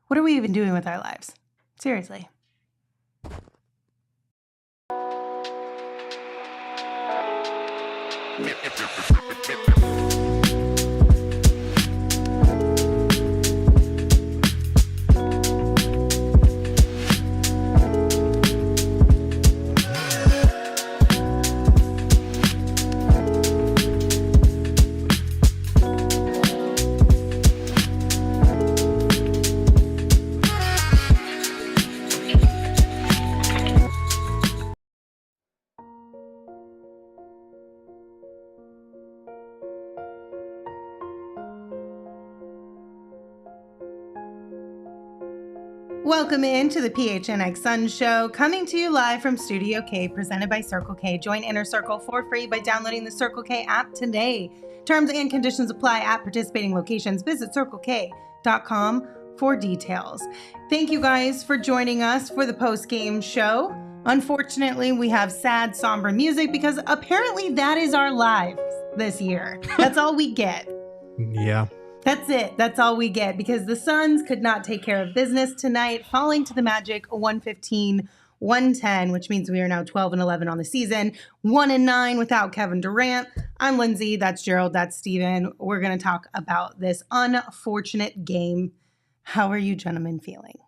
What are we even doing with our lives? Seriously. Welcome in to the PHNX Suns Show, coming to you live from Studio K, presented by Circle K. Join Inner Circle for free by downloading the Circle K app today. Terms and conditions apply at participating locations. Visit CircleK.com for details. Thank you guys for joining us for the post-game show. Unfortunately, we have sad, somber music because apparently that is our lives this year. That's all we get. Yeah. That's it. That's all we get because the Suns could not take care of business tonight, falling to the Magic 115-110, which means we are now 12-11 on the season, 1-9 without Kevin Durant. I'm Lindsay. That's Gerald. That's Steven. We're going to talk about this unfortunate game. How are you gentlemen feeling?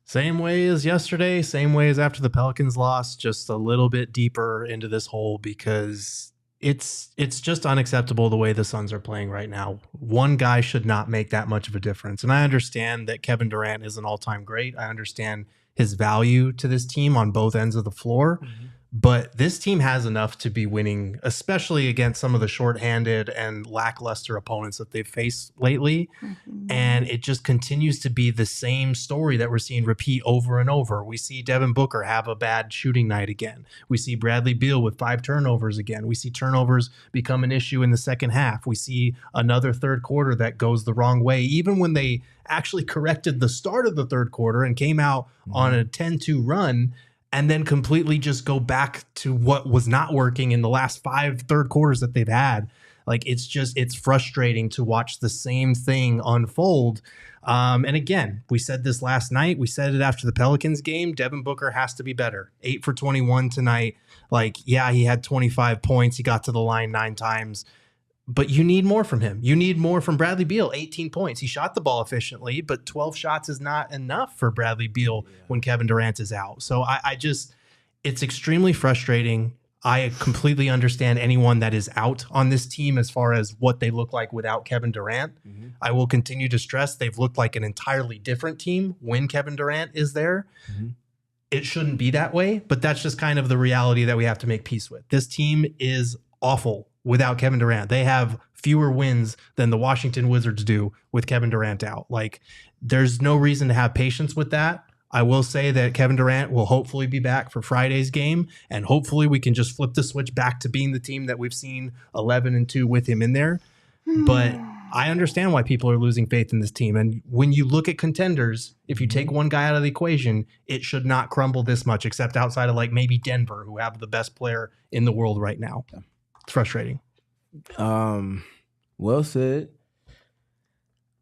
Same way as yesterday, same way as after the Pelicans lost, just a little bit deeper into this hole because it's just unacceptable the way the Suns are playing right now. One guy should not make that much of a difference. And I understand that Kevin Durant is an all-time great. I understand his value to this team on both ends of the floor. Mm-hmm. But this team has enough to be winning, especially against some of the shorthanded and lackluster opponents that they've faced lately. Mm-hmm. And it just continues to be the same story that we're seeing repeat over and over. We see Devin Booker have a bad shooting night again. We see Bradley Beal with 5 turnovers again. We see turnovers become an issue in the second half. We see another third quarter that goes the wrong way, even when they actually corrected the start of the third quarter and came out on a 10-2 run, and then completely just go back to what was not working in the last 5 third quarters that they've had. Like, it's frustrating to watch the same thing unfold. And again, we said this last night. We said it after the Pelicans game. Devin Booker has to be better. 8 for 21 tonight. Like, yeah, he had 25 points. He got to the line 9 times. But you need more from him. You need more from Bradley Beal, 18 points. He shot the ball efficiently, but 12 shots is not enough for Bradley Beal when Kevin Durant is out. So it's extremely frustrating. I completely understand anyone that is out on this team as far as what they look like without Kevin Durant. Mm-hmm. I will continue to stress they've looked like an entirely different team when Kevin Durant is there. Mm-hmm. It shouldn't be that way, but that's just kind of the reality that we have to make peace with. This team is awful without Kevin Durant. They have fewer wins than the Washington Wizards do with Kevin Durant out. Like, there's no reason to have patience with that. I will say that Kevin Durant will hopefully be back for Friday's game, and hopefully we can just flip the switch back to being the team that we've seen 11-2 with him in there. But I understand why people are losing faith in this team. And when you look at contenders, if you take one guy out of the equation, it should not crumble this much, except outside of like maybe Denver, who have the best player in the world right now. It's frustrating. Well said.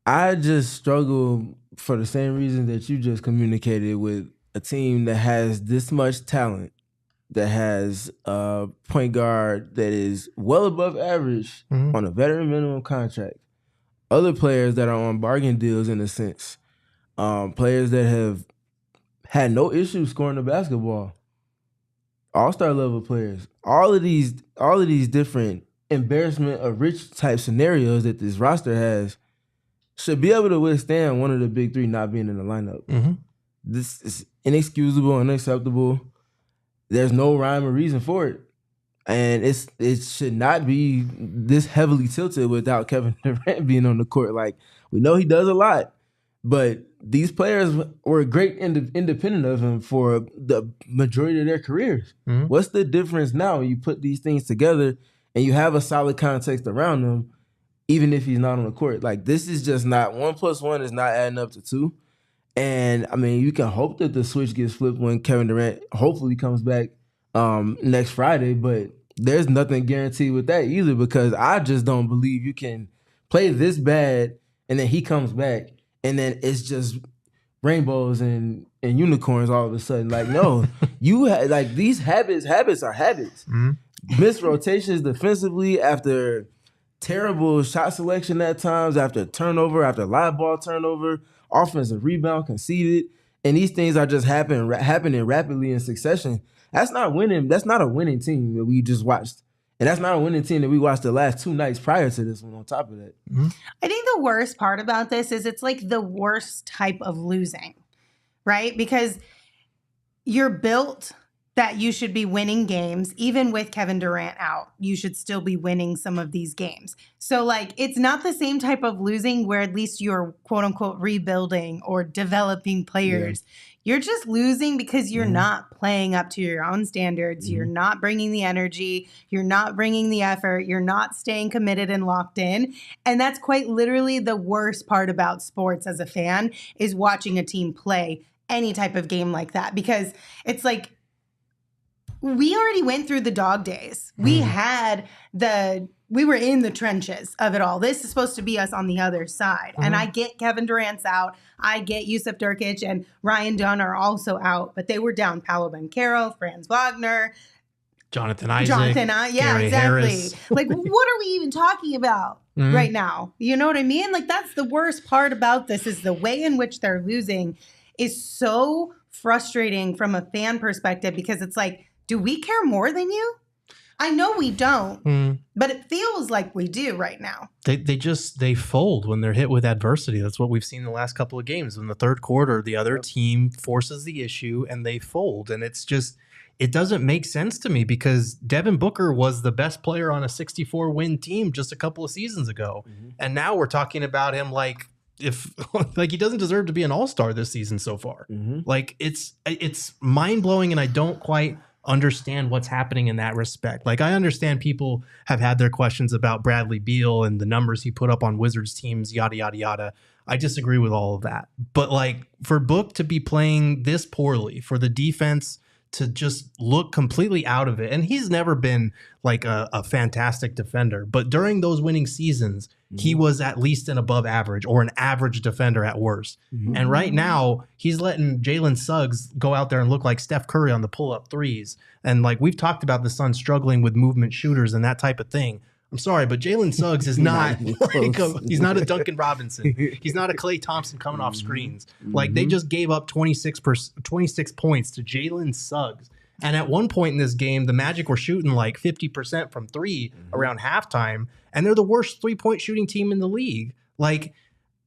I just struggle for the same reason that you just communicated with a team that has this much talent, that has a point guard that is well above average on a veteran minimum contract. Other players that are on bargain deals in a sense. Players that have had no issue scoring the basketball. All-star level players. All of these different embarrassment of rich type scenarios that this roster has should be able to withstand one of the big three not being in the lineup. Mm-hmm. This is inexcusable, unacceptable. There's no rhyme or reason for it. And it should not be this heavily tilted without Kevin Durant being on the court. Like, we know he does a lot, but these players were great independent of him for the majority of their careers. Mm-hmm. What's the difference now when you put these things together and you have a solid context around them, even if he's not on the court? Like, this is just not, 1 + 1 is not adding up to 2. And, I mean, you can hope that the switch gets flipped when Kevin Durant hopefully comes back next Friday, but there's nothing guaranteed with that either, because I just don't believe you can play this bad and then he comes back and then it's just rainbows and unicorns all of a sudden. Like, no, like these habits are habits. Missed rotations defensively after terrible shot selection at times, after turnover, after live ball turnover, offensive rebound conceded, and these things are just happening rapidly in succession. That's not winning. That's not a winning team that we just watched. And that's not a winning team that we watched the last 2 nights prior to this one on top of that. I think the worst part about this is it's like the worst type of losing, right? Because you're built that you should be winning games. Even with Kevin Durant out, you should still be winning some of these games. So like, it's not the same type of losing where at least you're quote unquote rebuilding or developing players. Yeah. You're just losing because you're not playing up to your own standards. You're not bringing the energy. You're not bringing the effort. You're not staying committed and locked in. And that's quite literally the worst part about sports as a fan, is watching a team play any type of game like that. Because it's like, we already went through the dog days. We were in the trenches of it all. This is supposed to be us on the other side. And I get Kevin Durant's out. I get Jusuf Nurkic and Ryan Dunn are also out, but they were down Paolo Banchero, Franz Wagner, Jonathan Isaac, yeah, Gary exactly. Harris. Like, what are we even talking about right now? You know what I mean? Like, that's the worst part about this, is the way in which they're losing is so frustrating from a fan perspective, because it's like, do we care more than you? I know we don't, but it feels like we do right now. They fold when they're hit with adversity. That's what we've seen the last couple of games. In the third quarter, the other team forces the issue and they fold. And it's just, it doesn't make sense to me, because Devin Booker was the best player on a 64-win team just a couple of seasons ago. And now we're talking about him like he doesn't deserve to be an all-star this season so far. Like, it's mind-blowing, and I don't quite understand what's happening in that respect. Like, I understand people have had their questions about Bradley Beal and the numbers he put up on Wizards teams, yada, yada, yada. I disagree with all of that. But like, for Book to be playing this poorly, for the defense to just look completely out of it, and he's never been like a fantastic defender, but during those winning seasons, he was at least an above average or an average defender at worst. And right now, he's letting Jalen Suggs go out there and look like Steph Curry on the pull-up threes. And like, we've talked about the Suns struggling with movement shooters and that type of thing. I'm sorry, but Jalen Suggs is not he's not a Duncan Robinson. He's not a Klay Thompson coming off screens. Like, they just gave up 26 points to Jalen Suggs. And at one point in this game, the Magic were shooting like 50% from three around halftime, and they're the worst three-point shooting team in the league. Like,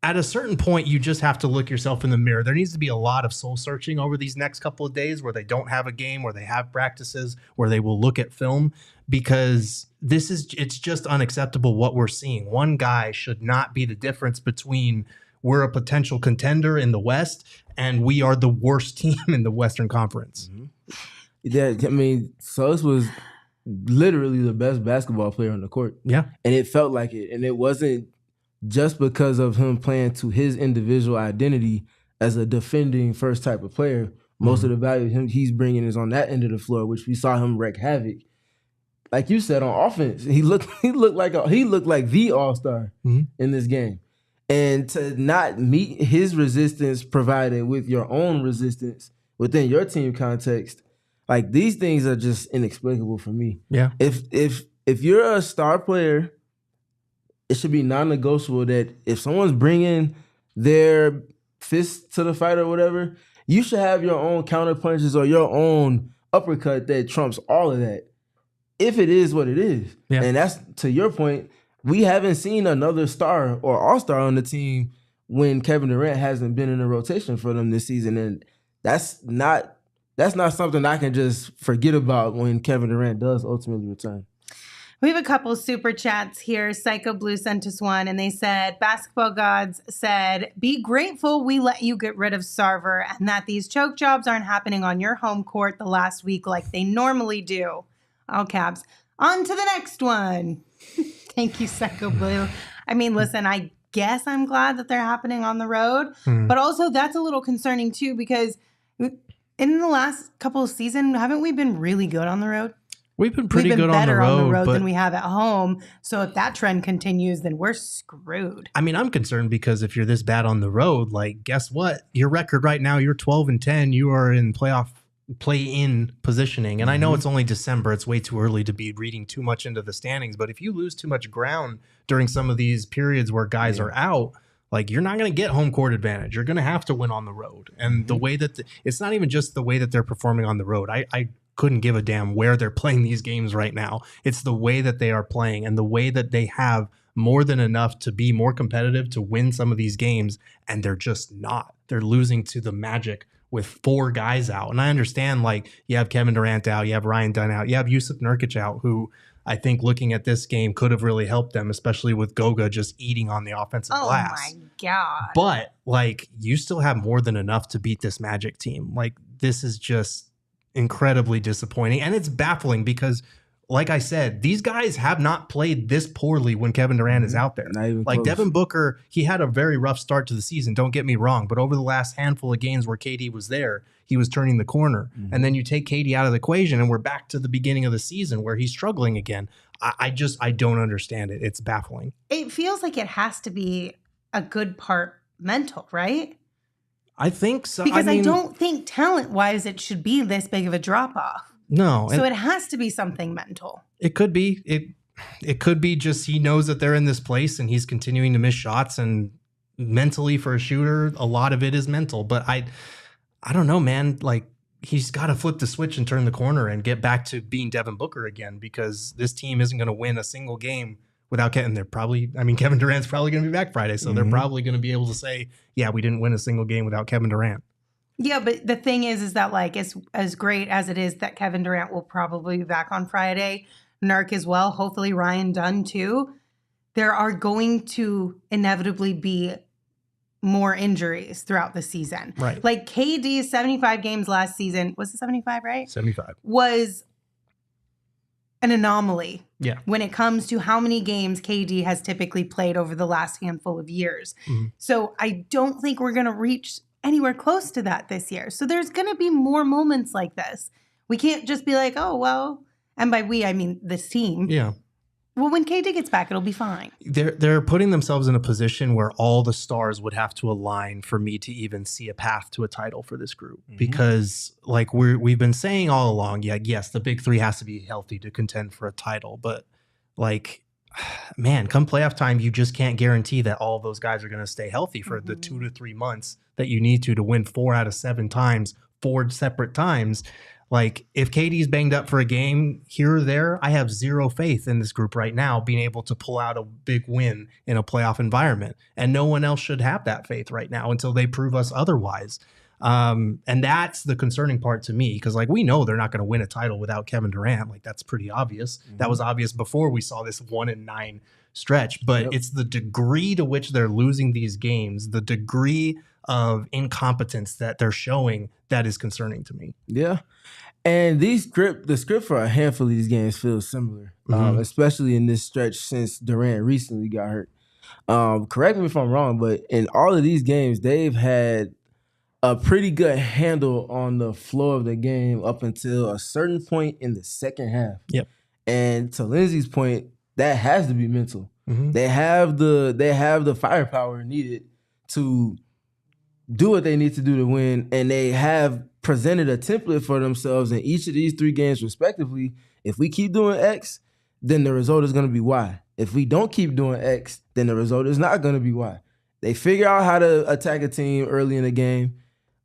at a certain point, you just have to look yourself in the mirror. There needs to be a lot of soul searching over these next couple of days, where they don't have a game, where they have practices, where they will look at film, because it's just unacceptable what we're seeing. One guy should not be the difference between we're a potential contender in the West and we are the worst team in the Western Conference. Yeah, I mean, Suggs was literally the best basketball player on the court. Yeah. And it felt like it. And it wasn't just because of him playing to his individual identity as a defending first type of player. Most of the value he's bringing is on that end of the floor, which we saw him wreak havoc. Like you said, on offense, he looked like the all-star in this game. And to not meet his resistance provided with your own resistance within your team context, like, these things are just inexplicable for me. Yeah. If you're a star player, it should be non-negotiable that if someone's bringing their fist to the fight or whatever, you should have your own counter punches or your own uppercut that trumps all of that, if it is what it is. Yeah. And that's, to your point, we haven't seen another star or all-star on the team when Kevin Durant hasn't been in a rotation for them this season. And that's not something I can just forget about when Kevin Durant does ultimately return. We have a couple super chats here. Psycho Blue sent us one, and they said, Basketball Gods said, be grateful we let you get rid of Sarver and that these choke jobs aren't happening on your home court the last week like they normally do. All caps. On to the next one. Thank you, Psycho Blue. I mean, listen, I guess I'm glad that they're happening on the road, but also that's a little concerning too, because in the last couple of seasons, haven't we been really good on the road? We've been pretty good better on the road, but than we have at home. So if that trend continues, then we're screwed. I mean, I'm concerned because if you're this bad on the road, like, guess what? Your record right now, you're 12-10. You are in play-in positioning. And I know it's only December. It's way too early to be reading too much into the standings. But if you lose too much ground during some of these periods where guys are out, like, you're not going to get home court advantage. You're going to have to win on the road. And the way that it's not even just the way that they're performing on the road. I couldn't give a damn where they're playing these games right now. It's the way that they are playing and the way that they have more than enough to be more competitive to win some of these games. And they're just not. They're losing to the Magic with 4 guys out. And I understand, like, you have Kevin Durant out, you have Ryan Dunn out, you have Jusuf Nurkic out, who I think looking at this game could have really helped them, especially with Goga just eating on the offensive glass. Oh, my God. But, like, you still have more than enough to beat this Magic team. Like, this is just incredibly disappointing. And it's baffling because, like I said, these guys have not played this poorly when Kevin Durant is out there. Like, close. Devin Booker, he had a very rough start to the season, don't get me wrong, but over the last handful of games where KD was there, he was turning the corner. And then you take KD out of the equation and we're back to the beginning of the season where he's struggling again. I don't understand it. It's baffling. It feels like it has to be a good part mental, right? I think so. Because I don't think talent-wise it should be this big of a drop-off. No. So it has to be something mental. It could be. It could be just he knows that they're in this place and he's continuing to miss shots, and mentally for a shooter, a lot of it is mental. But I don't know, man. Like, he's got to flip the switch and turn the corner and get back to being Devin Booker again, because this team isn't going to win a single game without Kevin. Kevin Durant's probably going to be back Friday, so they're probably going to be able to say, yeah, we didn't win a single game without Kevin Durant. Yeah, but the thing is that, like, as great as it is that Kevin Durant will probably be back on Friday, Nurk as well, hopefully Ryan Dunn too, there are going to inevitably be more injuries throughout the season. Right. Like, KD's 75 games last season, was it 75, right? 75. Was an anomaly. Yeah. When it comes to how many games KD has typically played over the last handful of years. So I don't think we're going to reach anywhere close to that this year. So there's going to be more moments like this. We can't just be like, oh, well, and by we, I mean this team. Yeah. Well, when KD gets back, it'll be fine. They're putting themselves in a position where all the stars would have to align for me to even see a path to a title for this group. Because, like, we've been saying all along, yeah, yes, the big three has to be healthy to contend for a title. But, like, man, come playoff time, you just can't guarantee that all those guys are going to stay healthy for the 2 to 3 months that you need to win 4 out of 7 times, 4 separate times. Like, if KD's banged up for a game here or there, I have zero faith in this group right now being able to pull out a big win in a playoff environment. And no one else should have that faith right now until they prove us otherwise. And that's the concerning part to me, because, like, we know they're not going to win a title without Kevin Durant. Like, that's pretty obvious. That was obvious before we saw this 1-9 stretch. But it's the degree to which they're losing these games, the degree of incompetence that they're showing, that is concerning to me. Yeah. And the script for a handful of these games feels similar, especially in this stretch since Durant recently got hurt. Correct me if I'm wrong, but in all of these games, they've had a pretty good handle on the flow of the game up until a certain point in the second half. Yep. And to Lindsay's point, that has to be mental. They have the firepower needed to do what they need to do to win, and they have presented a template for themselves in each of these 3 games respectively. If we keep doing X, then the result is going to be Y. If we don't keep doing X, then the result is not going to be Y. They figure out how to attack a team early in the game.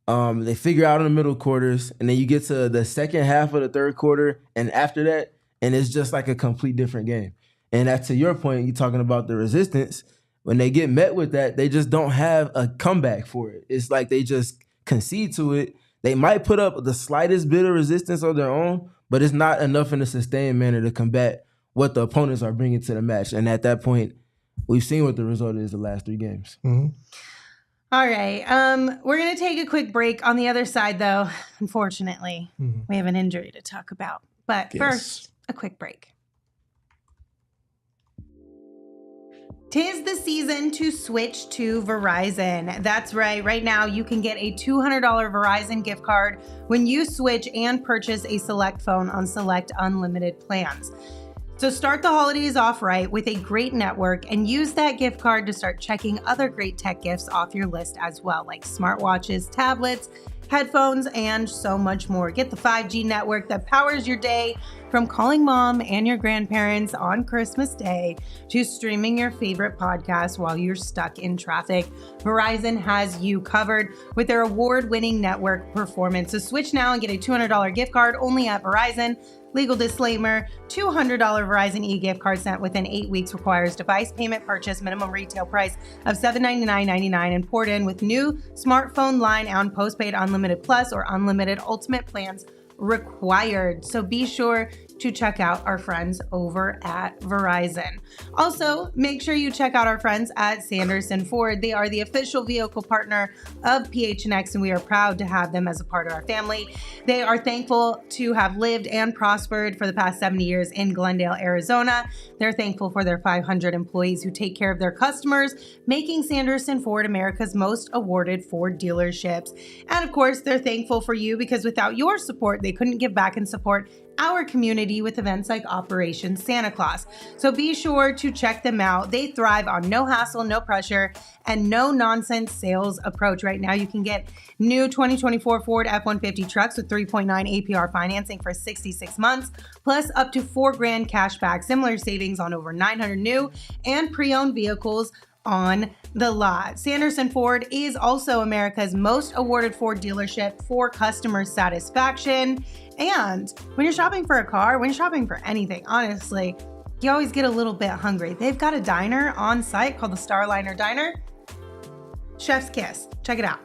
They figure out in the middle quarters, and then you get to the second half of the third quarter, and after that, and it's just like a complete different game. And that's, to your point, you're talking about the resistance. When they get met with that, they just don't have a comeback for it. It's like they just concede to it. They might put up the slightest bit of resistance on their own, but it's not enough in a sustained manner to combat what the opponents are bringing to the match. And at that point, we've seen what the result is the last 3 games. All right. We're going to take a quick break. On the other side, though, unfortunately, we have an injury to talk about. But first, a quick break. 'Tis the season to switch to Verizon. That's right. Right now, you can get a $200 Verizon gift card when you switch and purchase a select phone on select unlimited plans. So start the holidays off right with a great network and use that gift card to start checking other great tech gifts off your list as well, like smartwatches, tablets, headphones, and so much more. Get the 5G network that powers your day, from calling mom and your grandparents on Christmas Day to streaming your favorite podcast while you're stuck in traffic. Verizon has you covered with their award-winning network performance. So switch now and get a $200 gift card only at Verizon. Legal disclaimer, $200 Verizon e-gift card sent within 8 weeks requires device payment purchase, minimum retail price of $799.99 and poured in with new smartphone line on postpaid unlimited plus or unlimited ultimate plans required. So be sure to check out our friends over at Verizon. Also, make sure you check out our friends at Sanderson Ford. They are the official vehicle partner of PHNX, and we are proud to have them as a part of our family. They are thankful to have lived and prospered for the past 70 years in Glendale, Arizona. They're thankful for their 500 employees who take care of their customers, making Sanderson Ford America's most awarded Ford dealerships. And of course, they're thankful for you because without your support, they couldn't give back and support our community with events like Operation Santa Claus. So be sure to check them out. They thrive on no hassle, no pressure, and no nonsense sales approach. Right now, you can get new 2024 Ford F-150 trucks with 3.9 APR financing for 66 months, plus up to $4,000 cash back. Similar savings on over 900 new and pre-owned vehicles on the lot. Sanderson Ford is also America's most awarded Ford dealership for customer satisfaction. And when you're shopping for a car, when you're shopping for anything, honestly, you always get a little bit hungry. They've got a diner on site called the Starliner Diner. Chef's kiss. Check it out.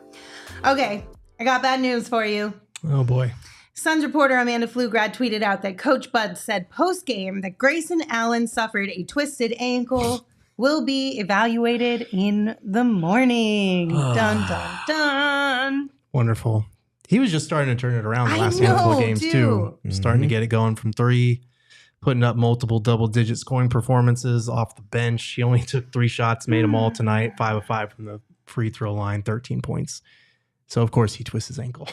Okay, I got bad news for you. Oh boy. Suns reporter Amanda Pflugrad tweeted out that Coach Bud said post-game that Grayson Allen suffered a twisted ankle, will be evaluated in the morning. Dun, dun, dun. Wonderful. He was just starting to turn it around the last know, handful of games dude. too. Starting to get it going from three, putting up multiple double-digit scoring performances off the bench. He only took 3 shots, made them all tonight, 5 of 5 from the free throw line, 13 points. So, of course, he twists his ankle.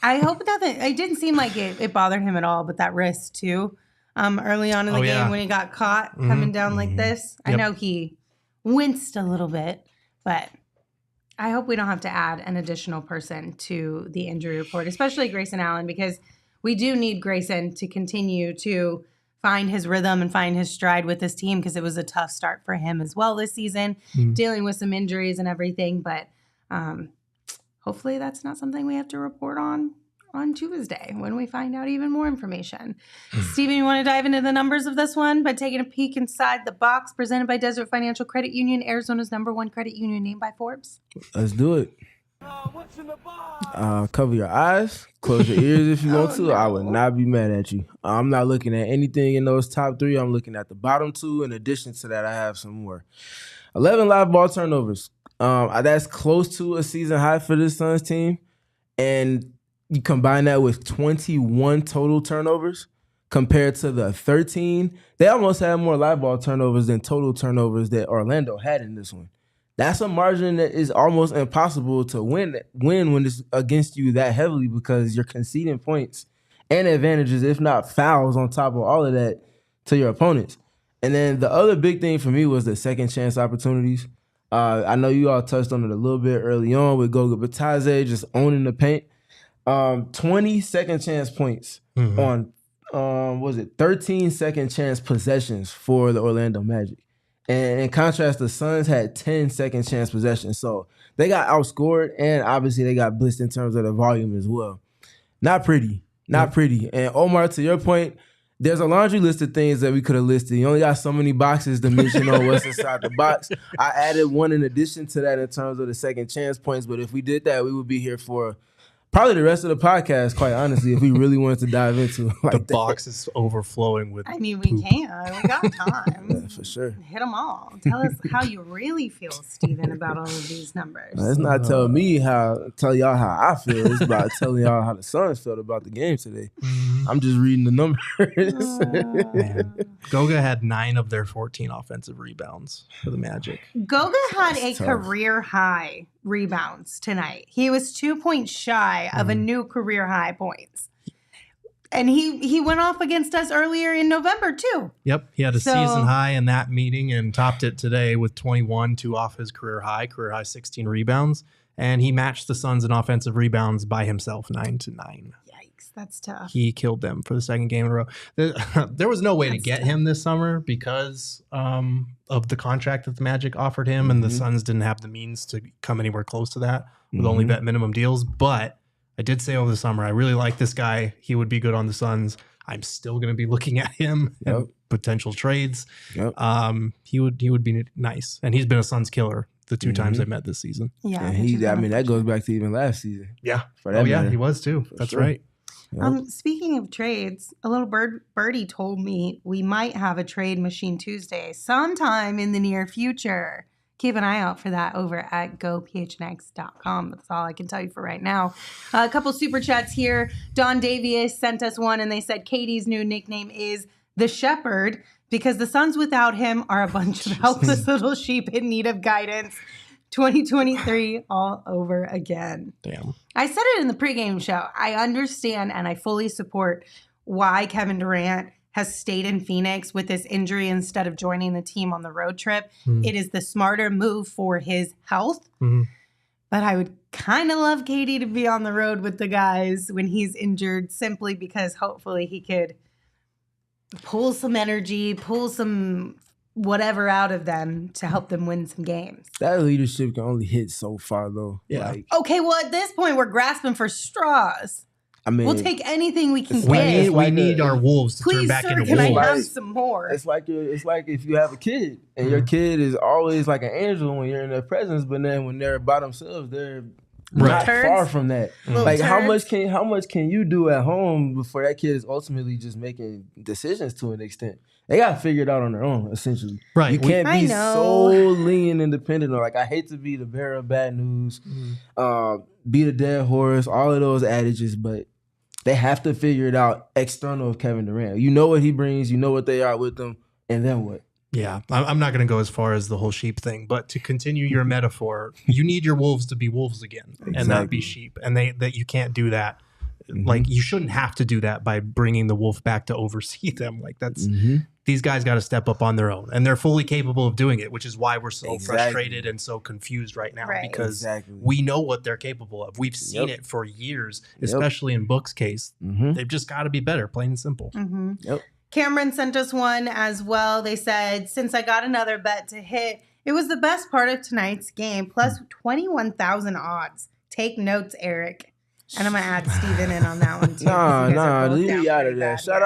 I hope nothing. It didn't seem like it bothered him at all, but that wrist too. Early on in the game when he got caught coming down like this. Yep. I know he winced a little bit, but I hope we don't have to add an additional person to the injury report, especially Grayson Allen, because we do need Grayson to continue to find his rhythm and find his stride with this team, because it was a tough start for him as well this season, dealing with some injuries and everything. But hopefully that's not something we have to report on Tuesday when we find out even more information. Steven, you want to dive into the numbers of this one by taking a peek inside the box presented by Desert Financial Credit Union, Arizona's #1 credit union named by Forbes? Let's do it. Cover your eyes, close your ears if you want to. No. I would not be mad at you. I'm not looking at anything in those top 3. I'm looking at the bottom 2. In addition to that, I have some more. 11 live ball turnovers. That's close to a season high for this Suns team. And you combine that with 21 total turnovers compared to the 13. They almost had more live ball turnovers than total turnovers that Orlando had in this one. That's a margin that is almost impossible to win when it's against you that heavily, because you're conceding points and advantages, if not fouls, on top of all of that to your opponents. And then the other big thing for me was the second chance opportunities. I know you all touched on it a little bit early on with Goga Batadze just owning the paint. 20 second chance points on 13 second chance possessions for the Orlando Magic. And in contrast, the Suns had 10 second chance possessions. So they got outscored, and obviously they got blitzed in terms of the volume as well. Not pretty. Not pretty. And Omar, to your point, there's a laundry list of things that we could have listed. You only got so many boxes to mention on what's inside the box. I added one in addition to that in terms of the second chance points. But if we did that, we would be here for probably the rest of the podcast, quite honestly, if we really wanted to dive into it. Like the box is overflowing with I mean, we can. We got time. Yeah, for sure. Hit them all. Tell us how you really feel, Steven, about all of these numbers. It's not tell y'all how I feel. It's about telling y'all how the Suns felt about the game today. I'm just reading the numbers. Man. Goga had 9 of their 14 offensive rebounds for the Magic. Goga had That's a tough. career high rebounds tonight. He was 2 points shy of a new career high points. And he went off against us earlier in November, too. Yep. He had a season high in that meeting and topped it today with 21, 2 off his career high 16 rebounds. And he matched the Suns in offensive rebounds by himself, 9-9. Yikes, that's tough. He killed them for the second game in a row. There was no way to get him this summer because of the contract that the Magic offered him, and the Suns didn't have the means to come anywhere close to that with only vet minimum deals. But I did say over the summer, I really like this guy. He would be good on the Suns. I'm still going to be looking at him and potential trades. He would be nice, and he's been a Suns killer the 2 times I met this season. Yeah, and that goes back to even last season. Yeah. For that matter. He was too. That's sure. right. Speaking of trades, a little birdie told me we might have a trade machine Tuesday sometime in the near future. Keep an eye out for that over at gophnx.com. That's all I can tell you for right now. A couple super chats here. Don Davies sent us one, and they said Katie's new nickname is the Shepherd because the Suns without him are a bunch of helpless little sheep in need of guidance. 2023 all over again. Damn. I said it in the pregame show. I understand and I fully support why Kevin Durant has stayed in Phoenix with this injury instead of joining the team on the road trip. It is the smarter move for his health. But I would kind of love Katie to be on the road with the guys when he's injured, simply because hopefully he could pull some energy, pull some whatever out of them to help them win some games. That leadership can only hit so far, though. Yeah. Okay, well, at this point, we're grasping for straws. I mean, We'll take anything we can get. We need our wolves to Please, turn back sir, into can wolves. I have some more? It's like if you have a kid and your kid is always like an angel when you're in their presence, but then when they're by themselves, they're not Turds. far from that. Little Like how turds. much can you do at home before that kid is ultimately just making decisions to an extent? They got to figure it out on their own, essentially. Right. You can't I be know. so lean and independent. Like, I hate to be the bearer of bad news, be the dead horse, all of those adages, but they have to figure it out external of Kevin Durant. You know what he brings, you know what they are with them, and then what? Yeah, I'm not going to go as far as the whole sheep thing, but to continue your metaphor, you need your wolves to be wolves again and not be sheep. And that you can't do that. Like, you shouldn't have to do that by bringing the wolf back to oversee them. Like, that's these guys got to step up on their own, and they're fully capable of doing it, which is why we're so frustrated and so confused right now, because we know what they're capable of. We've seen it for years, especially in Book's case. They've just got to be better, plain and simple. Cameron sent us one as well. They said, since I got another bet to hit, it was the best part of tonight's game, plus 21,000 odds. Take notes, Eric. And I'm going to add Steven in on that one, too. Nah, leave me out of that. Shout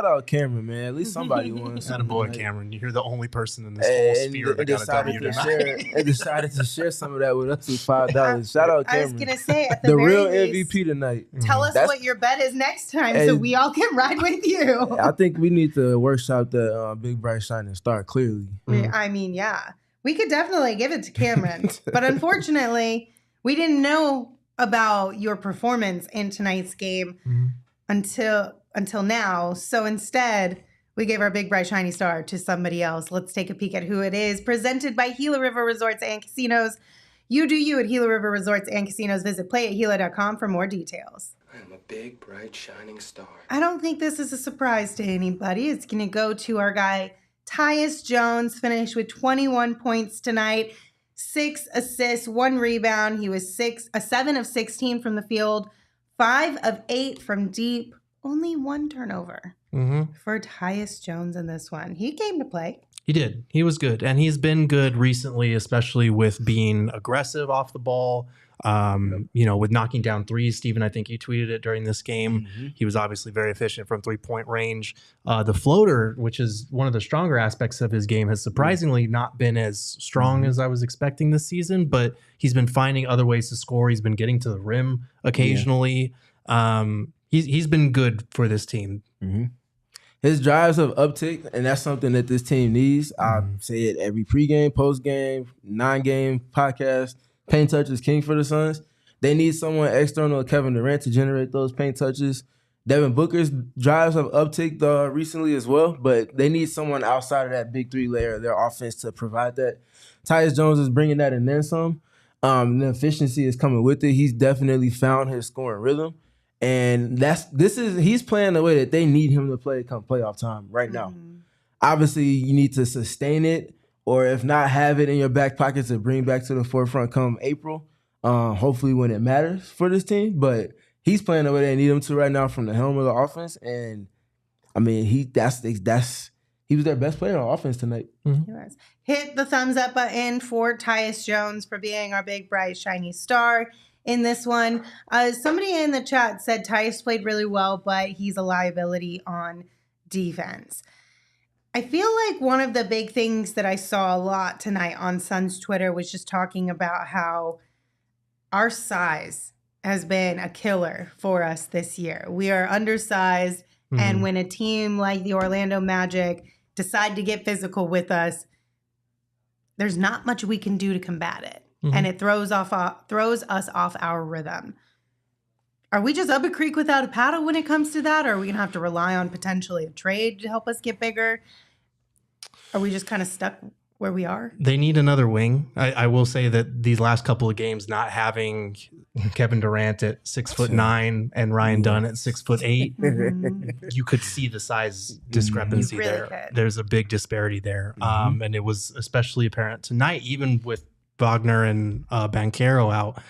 out Cameron, man. At least somebody won. That a boy, Cameron. You're the only person in this whole sphere that got a W tonight. And decided to share some of that with us with $5. Shout out Cameron. I was going to say, at the very real least, MVP tonight. tell us what your bet is next time so we all can ride with you. I think we need to workshop the Big Bright Shining Star, clearly. I mean, yeah. We could definitely give it to Cameron. But unfortunately, we didn't know about your performance in tonight's game until now. So instead, we gave our big, bright, shiny star to somebody else. Let's take a peek at who it is. Presented by Gila River Resorts and Casinos. You do you at Gila River Resorts and Casinos. Visit playatgila.com for more details. I'm a big, bright, shining star. I don't think this is a surprise to anybody. It's going to go to our guy, Tyus Jones, finished with 21 points tonight. 6 assists, 1 rebound. He was 7 of 16 from the field, 5 of 8 from deep. Only 1 turnover for Tyus Jones in this one. He came to play. He did. He was good. And he's been good recently, especially with being aggressive off the ball, with knocking down threes. Steven, I think you tweeted it during this game. He was obviously very efficient from 3-point range. The floater, which is one of the stronger aspects of his game, has surprisingly not been as strong as I was expecting this season, but he's been finding other ways to score. He's been getting to the rim occasionally. He's been good for this team. His drives have uptick, and that's something that this team needs. I say it every pregame, postgame, non-game podcast. Paint touch is king for the Suns. They need someone external to Kevin Durant to generate those paint touches. Devin Booker's drives have upticked recently as well, but they need someone outside of that big three layer of their offense to provide that. Tyus Jones is bringing that and then some. The efficiency is coming with it. He's definitely found his scoring rhythm, and he's playing the way that they need him to play come playoff time right now. Obviously, you need to sustain it, or if not, have it in your back pocket to bring back to the forefront come April. Hopefully, when it matters for this team, but he's playing the way they need him to right now from the helm of the offense, and I mean he was their best player on offense tonight. He was. Hit the thumbs up button for Tyus Jones for being our big, bright, shiny star in this one. Somebody in the chat said Tyus played really well, but he's a liability on defense. I feel like one of the big things that I saw a lot tonight on Suns Twitter was just talking about how our size has been a killer for us this year. We are undersized, and when a team like the Orlando Magic decide to get physical with us, there's not much we can do to combat it. And it throws us off our rhythm. Are we just up a creek without a paddle when it comes to that? Or are we going to have to rely on potentially a trade to help us get bigger? Are we just kind of stuck where we are? They need another wing. I will say that these last couple of games, not having Kevin Durant at 6'9" and Ryan Dunn at 6'8", you could see the size discrepancy You really there. could. There's a big disparity there. And it was especially apparent tonight, even with Wagner and Banchero out.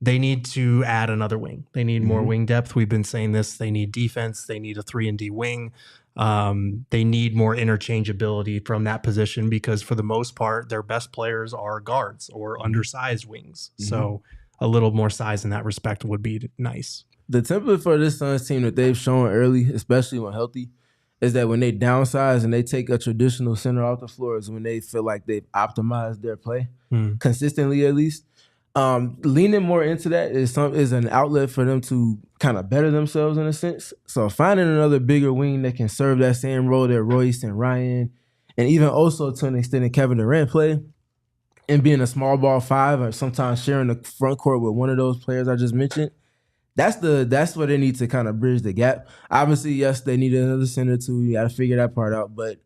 They need to add another wing. They need more wing depth. We've been saying this. They need defense. They need a 3-and-D wing. They need more interchangeability from that position because for the most part, their best players are guards or undersized wings. So a little more size in that respect would be nice. The template for this Suns team that they've shown early, especially when healthy, is that when they downsize and they take a traditional center off the floor is when they feel like they've optimized their play, consistently at least. Leaning more into that is an outlet for them to kind of better themselves in a sense. So finding another bigger wing that can serve that same role that Royce and Ryan, and even also to an extent in Kevin Durant play, and being a small ball five or sometimes sharing the front court with one of those players I just mentioned, that's what they need to kind of bridge the gap. Obviously, yes, they need another center too. You got to figure that part out, but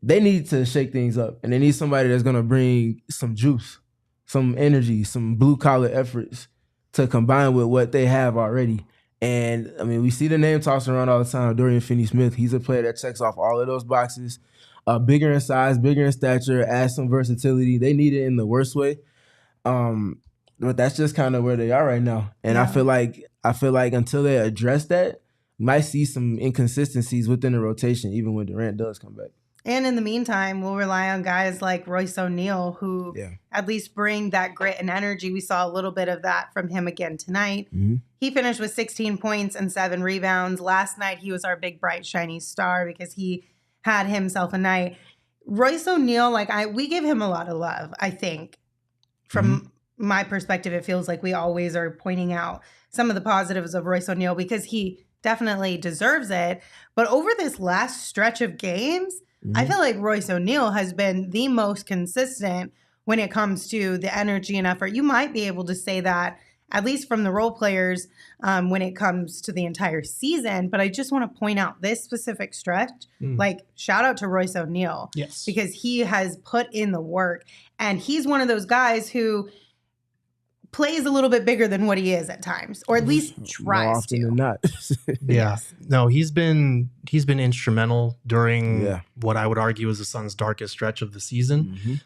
they need to shake things up, and they need somebody that's going to bring some juice, some energy, some blue-collar efforts to combine with what they have already. And, I mean, we see the name tossed around all the time, Dorian Finney-Smith. He's a player that checks off all of those boxes. Bigger in size, bigger in stature, adds some versatility. They need it in the worst way. But that's just kind of where they are right now. And I feel like until they address that, we might see some inconsistencies within the rotation, even when Durant does come back. And in the meantime, we'll rely on guys like Royce O'Neal, who at least bring that grit and energy. We saw a little bit of that from him again tonight. He finished with 16 points and 7 rebounds. Last night, he was our big, bright, shiny star because he had himself a night. Royce O'Neal, we give him a lot of love, I think. From my perspective, it feels like we always are pointing out some of the positives of Royce O'Neal because he definitely deserves it. But over this last stretch of games, I feel like Royce O'Neal has been the most consistent when it comes to the energy and effort. You might be able to say that, at least from the role players, when it comes to the entire season. But I just want to point out this specific stretch, shout out to Royce O'Neal. Yes. Because he has put in the work. And he's one of those guys who plays a little bit bigger than what he is at times, or at least tries More often to. than not. No, he's been instrumental during what I would argue is the Suns' darkest stretch of the season.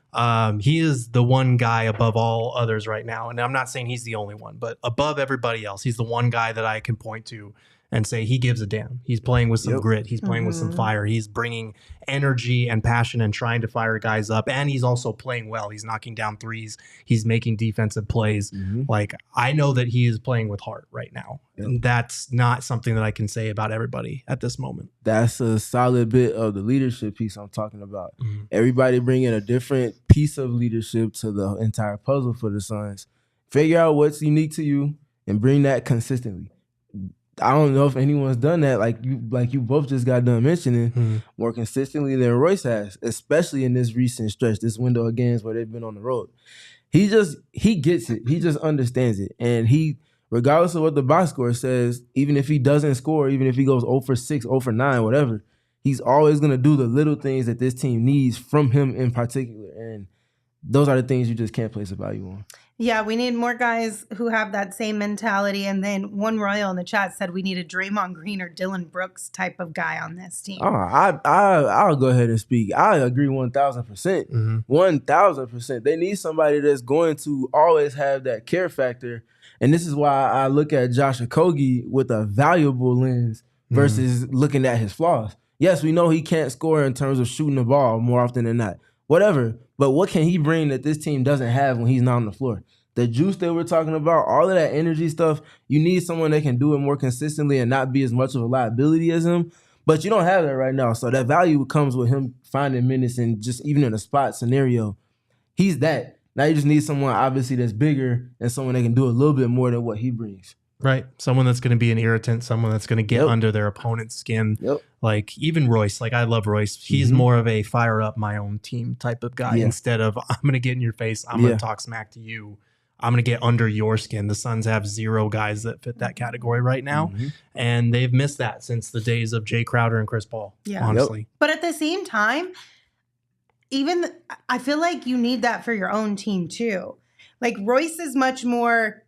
He is the one guy above all others right now, and I'm not saying he's the only one, but above everybody else, he's the one guy that I can point to and say he gives a damn. He's playing with some grit. He's playing with some fire. He's bringing energy and passion and trying to fire guys up. And he's also playing well. He's knocking down threes. He's making defensive plays. I know that he is playing with heart right now. And that's not something that I can say about everybody at this moment. That's a solid bit of the leadership piece I'm talking about. Everybody bringing a different piece of leadership to the entire puzzle for the Suns. Figure out what's unique to you and bring that consistently. I don't know if anyone's done that like you both just got done mentioning more consistently than Royce has, especially in this recent stretch, this window of games where they've been on the road. He gets it. He just understands it. And he regardless of what the box score says, even if he doesn't score, even if he goes 0 for 6, 0 for 9, whatever, he's always going to do the little things that this team needs from him in particular. And those are the things you just can't place a value on. Yeah, we need more guys who have that same mentality. And then one Royal in the chat said we need a Draymond Green or Dylan Brooks type of guy on this team. I'll go ahead and speak. I agree 1,000%. 1,000%. They need somebody that's going to always have that care factor. And this is why I look at Josh Okogie with a valuable lens versus looking at his flaws. Yes, we know he can't score in terms of shooting the ball more often than not. Whatever. But what can he bring that this team doesn't have when he's not on the floor? The juice that we're talking about, all of that energy stuff, you need someone that can do it more consistently and not be as much of a liability as him. But you don't have that right now. So that value comes with him finding minutes and just even in a spot scenario. He's that. Now you just need someone obviously that's bigger and someone that can do a little bit more than what he brings. Right. Someone that's going to be an irritant, someone that's going to get under their opponent's skin. Like even Royce, like I love Royce. He's more of a fire up my own team type of guy instead of I'm going to get in your face. I'm going to talk smack to you. I'm going to get under your skin. The Suns have 0 guys that fit that category right now. And they've missed that since the days of Jay Crowder and Chris Paul, honestly. But at the same time, even I feel like you need that for your own team too. Like Royce is much more...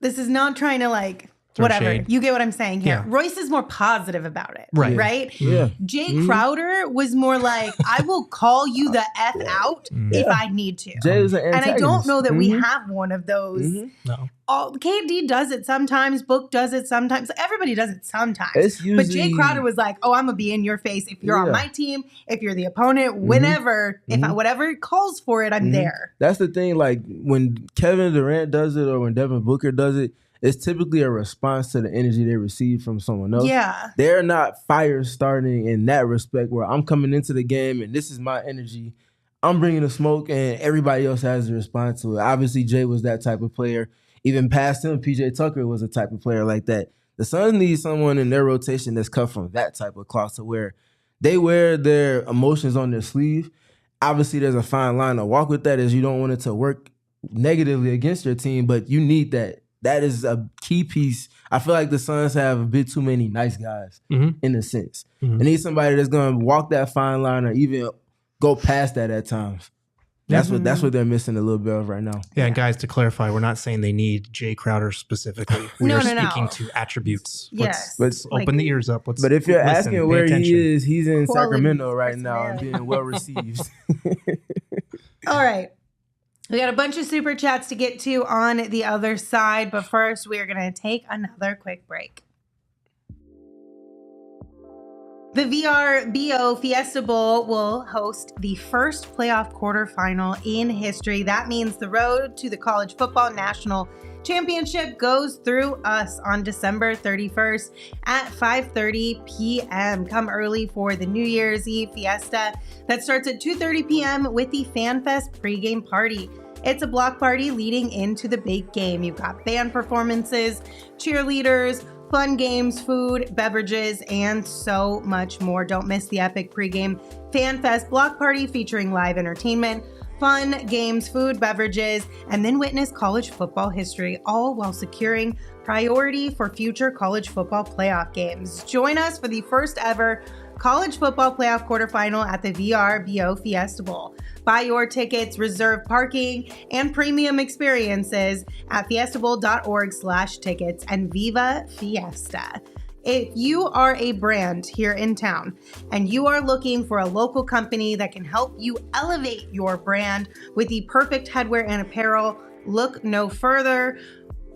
this is not trying to like whatever. Shade. You get what I'm saying here. Yeah. Royce is more positive about it. Right? Yeah. Jay Crowder was more like, I will call you the F out if I need to. Jay is an and I don't know that we have one of those. No. KD does it sometimes. Book does it sometimes. Everybody does it sometimes. But Jay Crowder was like, oh, I'm going to be in your face. If you're on my team, if you're the opponent, whenever, if whatever calls for it, I'm there. That's the thing. Like when Kevin Durant does it or when Devin Booker does it, it's typically a response to the energy they receive from someone else. Yeah. They're not fire starting in that respect where I'm coming into the game and this is my energy. I'm bringing the smoke and everybody else has to respond to it. Obviously, Jay was that type of player. Even past him, PJ Tucker was a type of player like that. The Suns need someone in their rotation that's cut from that type of cloth to where they wear their emotions on their sleeve. Obviously, there's a fine line to walk with that as you don't want it to work negatively against your team, but you need that. That is a key piece. I feel like the Suns have a bit too many nice guys in a sense. They need somebody that's going to walk that fine line or even go past that at times. That's what they're missing a little bit of right now. Yeah, and guys, to clarify, we're not saying they need Jay Crowder specifically. We are speaking to attributes. Let's open the ears up. But if you're asking where he is, he's in Sacramento right now and being well received. All right. We got a bunch of super chats to get to on the other side, but first we are going to take another quick break. The VRBO Fiesta Bowl will host the first playoff quarterfinal in history. That means the road to the College Football National Championship goes through us on December 31st at 5:30 p.m. Come early for the New Year's Eve Fiesta that starts at 2:30 p.m. with the FanFest pregame party. It's a block party leading into the big game. You've got band performances, cheerleaders, fun games, food, beverages, and so much more. Don't miss the epic pregame FanFest block party featuring live entertainment, fun games, food, beverages, and then witness college football history, all while securing priority for future college football playoff games. Join us for the first ever college football playoff quarterfinal at the VRBO Fiesta Bowl. Buy your tickets, reserve parking, and premium experiences at fiestabowl.org/tickets and Viva Fiesta. If you are a brand here in town and you are looking for a local company that can help you elevate your brand with the perfect headwear and apparel, look no further.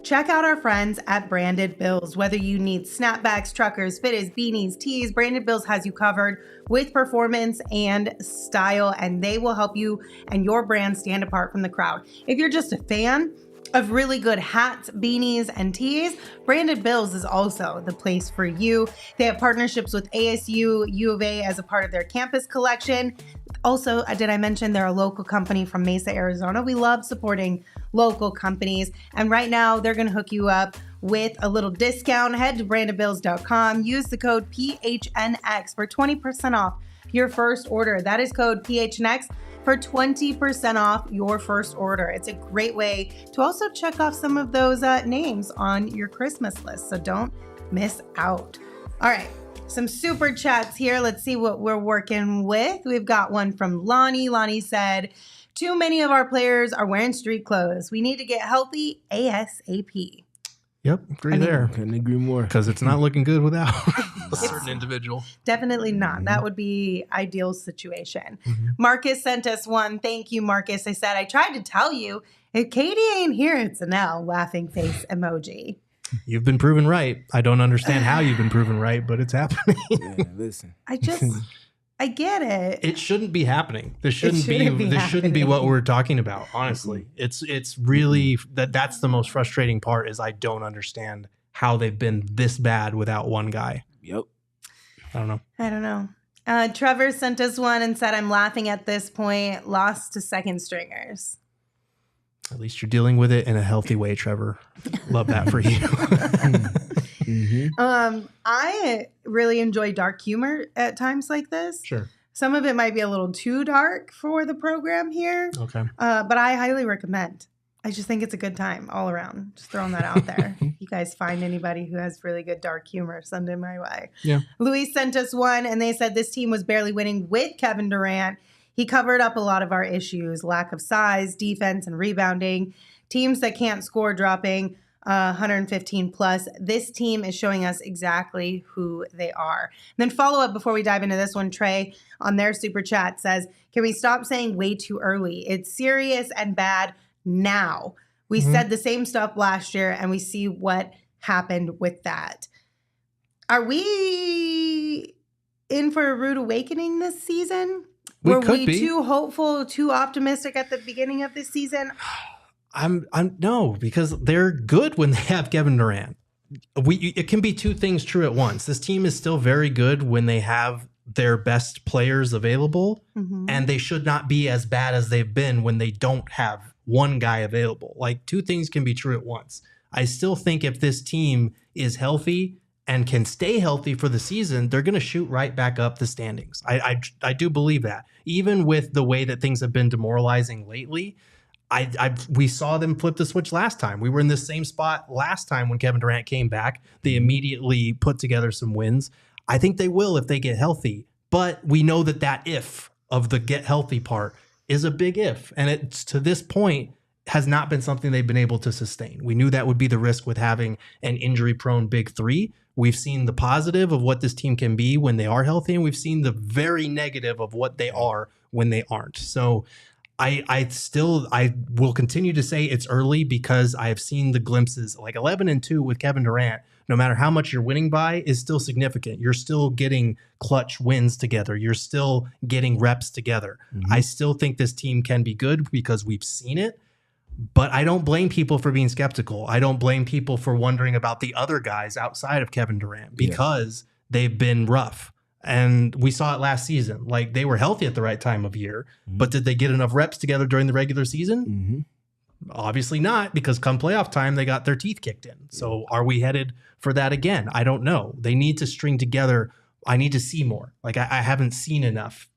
Check out our friends at Branded Bills. Whether you need snapbacks, truckers, fitted, beanies, tees, Branded Bills has you covered with performance and style, and they will help you and your brand stand apart from the crowd. If you're just a fan of really good hats, beanies, and tees, Branded Bills is also the place for you. They have partnerships with ASU, U of A as a part of their campus collection. Also, did I mention they're a local company from Mesa, Arizona? We love supporting local companies. And right now, they're going to hook you up with a little discount. Head to brandedbills.com. Use the code PHNX for 20% off your first order. That is code PHNX. for 20% off your first order. It's a great way to also check off some of those names on your Christmas list, so don't miss out. All right, some super chats here. Let's see what we're working with. We've got one from Lonnie. Lonnie said, too many of our players are wearing street clothes. We need to get healthy ASAP. Yep, there. Couldn't agree more. Because it's not looking good without a certain individual. Definitely not. That would be ideal situation. Marcus sent us one. Thank you, Marcus. I said, I tried to tell you, if Katie ain't here, it's an L, laughing face emoji. You've been proven right. I don't understand how you've been proven right, but it's happening. Yeah, listen. I get it. It shouldn't be happening. This shouldn't be what we're talking about, honestly. It's really that's the most frustrating part is I don't understand how they've been this bad without one guy. Yep. I don't know. Trevor sent us one and said, I'm laughing at this point, lost to second stringers. At least you're dealing with it in a healthy way, Trevor. Love that for you. I really enjoy dark humor at times like this. Sure. Some of it might be a little too dark for the program here. Okay. But I highly recommend. I just think it's a good time all around. Just throwing that out there. If you guys find anybody who has really good dark humor, send it my way. Yeah. Luis sent us one, and they said this team was barely winning with Kevin Durant. He covered up a lot of our issues, lack of size, defense, and rebounding. Teams that can't score dropping 115 plus. This team is showing us exactly who they are. And then follow up before we dive into this one, Trey, on their super chat says, can we stop saying way too early? It's serious and bad now. We said the same stuff last year, and we see what happened with that. Are we in for a rude awakening this season? Were we too hopeful, too optimistic at the beginning of this season? I'm no, because they're good when they have Kevin Durant. It can be two things true at once. This team is still very good when they have their best players available, and they should not be as bad as they've been when they don't have one guy available. Like, two things can be true at once. I still think if this team is healthy and can stay healthy for the season, they're going to shoot right back up the standings. I do believe that. Even with the way that things have been demoralizing lately, we saw them flip the switch last time. We were in the same spot last time when Kevin Durant came back. They immediately put together some wins. I think they will if they get healthy. But we know that if of the get healthy part is a big if. And it's to this point has not been something they've been able to sustain. We knew that would be the risk with having an injury-prone big three. We've seen the positive of what this team can be when they are healthy, and we've seen the very negative of what they are when they aren't. So I will continue to say it's early because I have seen the glimpses. Like 11-2 with Kevin Durant, no matter how much you're winning by, is still significant. You're still getting clutch wins together. You're still getting reps together. I still think this team can be good because we've seen it. But I don't blame people for being skeptical. I don't blame people for wondering about the other guys outside of Kevin Durant because they've been rough. And we saw it last season. Like, they were healthy at the right time of year, but did they get enough reps together during the regular season? Obviously not, because come playoff time, they got their teeth kicked in. So are we headed for that again? I don't know. They need to string together. I need to see more. Like, I haven't seen enough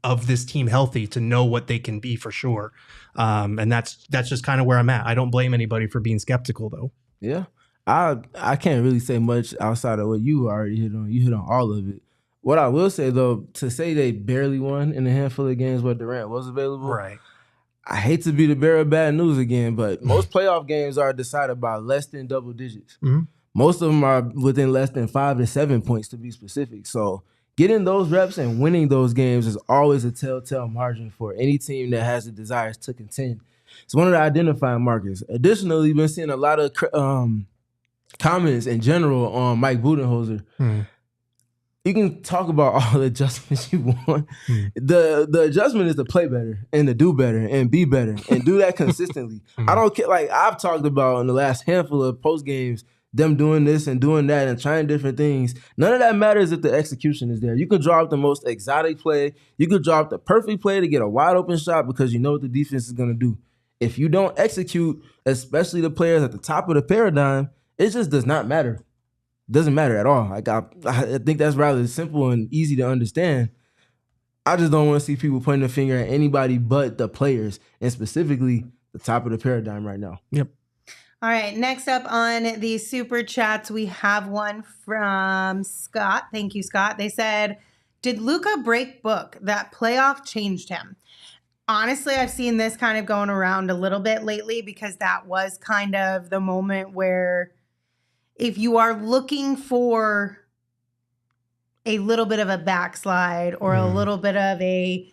of this team healthy to know what they can be for sure. And that's just kind of where I'm at. I don't blame anybody for being skeptical, though. Yeah. I can't really say much outside of what you already hit on. You hit on all of it. What I will say, though, to say they barely won in a handful of games where Durant was available, right? I hate to be the bearer of bad news again, but most playoff games are decided by less than double digits. Most of them are within less than 5 to 7 points, to be specific. So getting those reps and winning those games is always a telltale margin for any team that has the desires to contend. It's one of the identifying markers. Additionally, we've been seeing a lot of comments in general on Mike Budenholzer. You can talk about all the adjustments you want. The adjustment is to play better and to do better and be better and do that consistently. I don't care. Like, I've talked about in the last handful of post games, them doing this and doing that and trying different things. None of that matters if the execution is there. You can draw up the most exotic play. You could draw up the perfect play to get a wide open shot because you know what the defense is going to do. If you don't execute, especially the players at the top of the paradigm, it just does not matter. Doesn't matter at all. Like, I think that's rather simple and easy to understand. I just don't want to see people pointing the finger at anybody but the players, and specifically the top of the paradigm right now. Yep. All right, next up on the super chats, we have one from Scott. Thank you, Scott. They said, did Luka break book? That playoff changed him. Honestly, I've seen this kind of going around a little bit lately because that was kind of the moment where if you are looking for a little bit of a backslide or a little bit of a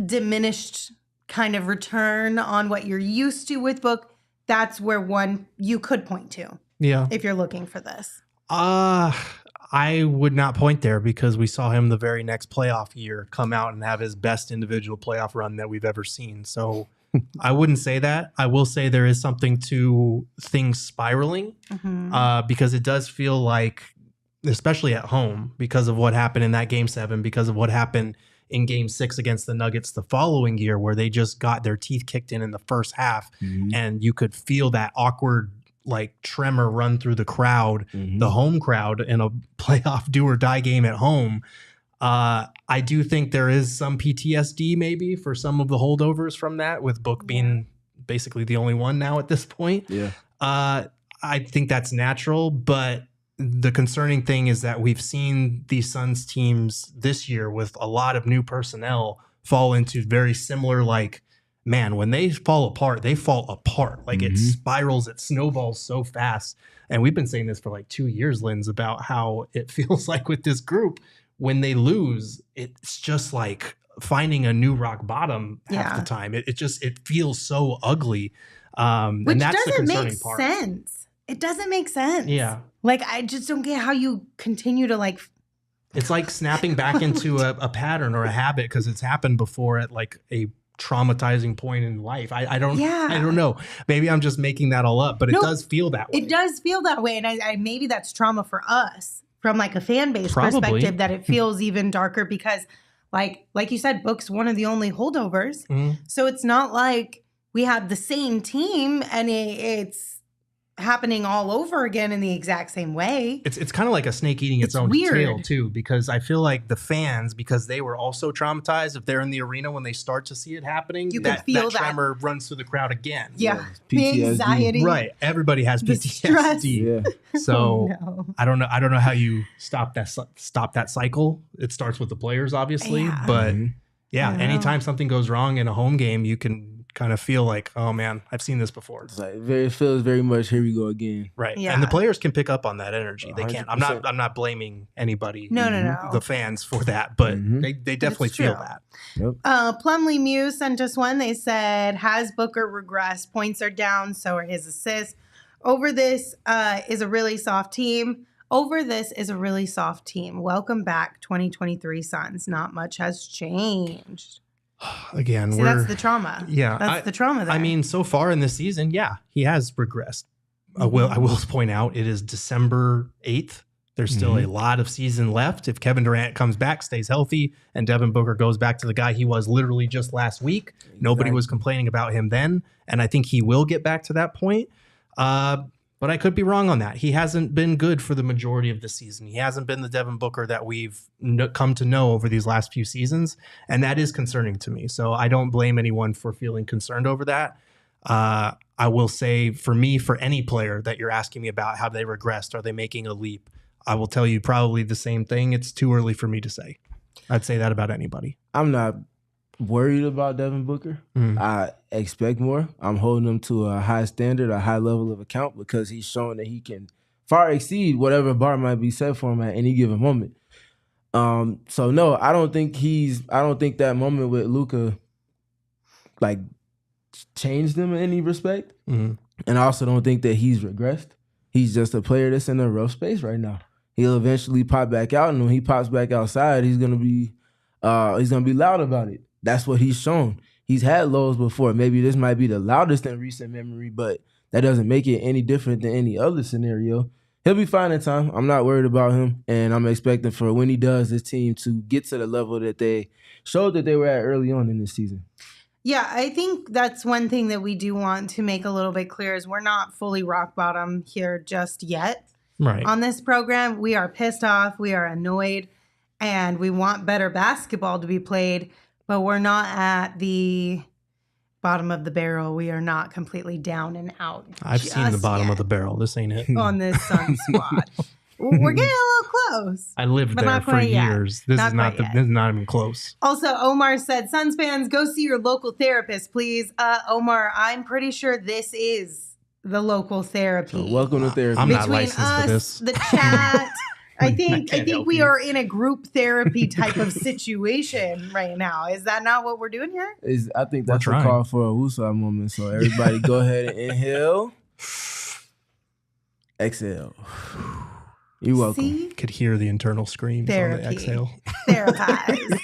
diminished kind of return on what you're used to with book, that's where one you could point to. Yeah. If you're looking for this. I would not point there because we saw him the very next playoff year come out and have his best individual playoff run that we've ever seen. So I wouldn't say that. I will say there is something to things spiraling because it does feel like, especially at home, because of what happened in that Game 7, because of what happened in Game 6 against the Nuggets the following year, where they just got their teeth kicked in the first half, and you could feel that awkward like tremor run through the crowd, the home crowd in a playoff do or die game at home. I do think there is some PTSD maybe for some of the holdovers from that, with Book being basically the only one now at this point. Yeah. I think that's natural, but the concerning thing is that we've seen these Suns teams this year with a lot of new personnel fall into very similar, like, man, when they fall apart, they fall apart. Like it spirals, it snowballs so fast. And we've been saying this for like 2 years, Linz, about how it feels like with this group, when they lose, it's just like finding a new rock bottom half the time. It feels so ugly. Which and that's the doesn't concerning make part. sense. It doesn't make sense. Yeah. Like, I just don't get how you continue to like. It's like snapping back into a pattern or a habit because it's happened before at like a traumatizing point in life. I don't know. Maybe I'm just making that all up, but it does feel that way. It does feel that way. And I maybe that's trauma for us from like a fan base perspective, that it feels even darker because like you said, Book's one of the only holdovers. So it's not like we have the same team and it's happening all over again in the exact same way. It's kind of like a snake eating its own tail too, because I feel like the fans, because they were also traumatized, if they're in the arena when they start to see it happening, you can feel that tremor runs through the crowd again. Yeah. PTSD. The anxiety. Right. Everybody has PTSD. Yeah. So I don't know how you stop that cycle. It starts with the players, obviously, but anytime something goes wrong in a home game, you can kind of feel like, oh man, I've seen this before. It's like it feels very much here we go again. Right. Yeah. And the players can pick up on that energy. They can. 100%. I'm not blaming anybody. No. The fans for that, but they definitely feel that. Yep. Plumley Muse sent us one. They said, has Booker regressed? Points are down, so are his assists. Over this is a really soft team. Welcome back, 2023 Suns. Not much has changed. Again, See, that's the trauma. Yeah. That's the trauma there. I mean, so far in this season, he has regressed. I will point out it is December 8th. There's still a lot of season left. If Kevin Durant comes back, stays healthy, and Devin Booker goes back to the guy he was literally just last week, nobody was complaining about him then. And I think he will get back to that point. But I could be wrong on that. He hasn't been good for the majority of the season. He hasn't been the Devin Booker that we've come to know over these last few seasons. And that is concerning to me. So I don't blame anyone for feeling concerned over that. I will say, for me, for any player that you're asking me about, have they regressed? Are they making a leap? I will tell you probably the same thing. It's too early for me to say. I'd say that about anybody. I'm not worried about Devin Booker. I expect more. I'm holding him to a high standard, a high level of account, because he's shown that he can far exceed whatever bar might be set for him at any given moment. So no, I don't think that moment with Luka like changed him in any respect. And I also don't think that he's regressed. He's just a player that's in a rough space right now. He'll eventually pop back out, and when he pops back outside, he's gonna be loud about it. That's what he's shown. He's had lows before. Maybe this might be the loudest in recent memory, but that doesn't make it any different than any other scenario. He'll be fine in time. I'm not worried about him, and I'm expecting for when he does, this team to get to the level that they showed that they were at early on in this season. Yeah, I think that's one thing that we do want to make a little bit clear is we're not fully rock bottom here just yet. Right. On this program, we are pissed off. We are annoyed. and we want better basketball to be played, but we're not at the bottom of the barrel. We are not completely down and out. I've seen the bottom of the barrel. This ain't it. On this Sun squad. We're getting a little close. I lived there for years. This is not even close. Also, Omar said, Suns fans, go see your local therapist, please. Omar, I'm pretty sure this is the local therapy. So welcome to therapy. I'm not Between licensed us, for this. the chat. I think we you. are in a group therapy type of situation right now. Is that not what we're doing here? I think that's a call for a woosah moment. So everybody go ahead and inhale. Exhale. You're welcome. See? Could hear the internal screams Therapy. on the exhale. Therapize.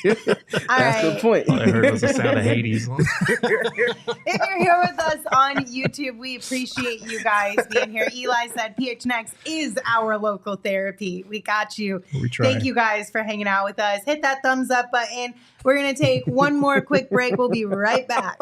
That's the point. All I heard was the sound of Hades. If you're here with us on YouTube, we appreciate you guys being here. Eli said PHNX is our local therapy. We got you. We try. Thank you guys for hanging out with us. Hit that thumbs up button. We're going to take one more quick break. We'll be right back.